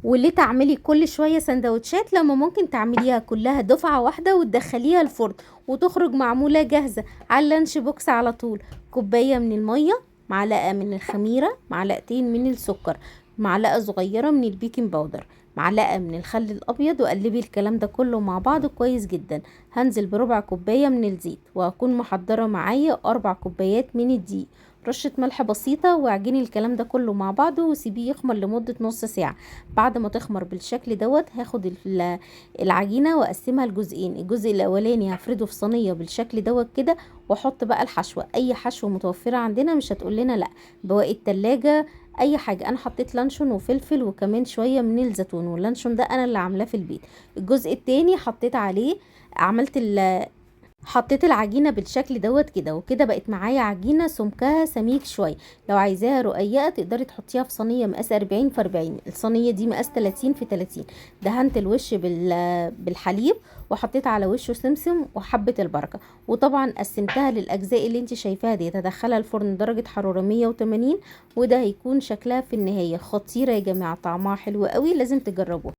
وليه تعملي كل شوية سندوتشات لما ممكن تعمليها كلها دفعة واحدة وتدخليها الفرن وتخرج معمولة جاهزة على اللانش بوكس على طول؟ كوباية من المية، معلقة من الخميرة، معلقتين من السكر، معلقة صغيرة من البيكنج باودر، معلقة من الخل الأبيض، وقلبي الكلام ده كله مع بعض كويس جدا. هنزل بربع كوباية من الزيت، وهكون محضرة معايا 4 كوبايات من الدقيق، رشة ملح بسيطة، واعجني الكلام ده كله مع بعضه وسيبيه يخمر لمدة نص ساعة. بعد ما تخمر بالشكل دوت هاخد العجينة واقسمها لجزئين. الجزء الاولاني هفرده في صينية بالشكل دوت كده، واحط بقى الحشوة، اي حشوة متوفرة عندنا مش هتقول لنا لا، بواقي التلاجة، اي حاجة. انا حطيت لانشون وفلفل وكمان شوية من الزيتون، واللانشون ده انا اللي عاملاه في البيت. الجزء التاني حطيت عليه، عملت حطيت العجينة بالشكل دوت كده، وكده بقت معايا عجينة سمكها سميك شوية. لو عايزاها رقيقة تقدري تحطيها في صينية مقاس 40 في 40، الصينية دي مقاس 30 في 30. دهنت الوش بالحليب، وحطيت على وشه سمسم وحبة البركة، وطبعا قسمتها للأجزاء اللي انت شايفاها دي. هدخلها الفرن درجة حرارة 180، وده هيكون شكلها في النهاية خطيرة يا جماعة، طعمها حلو قوي، لازم تجربوها.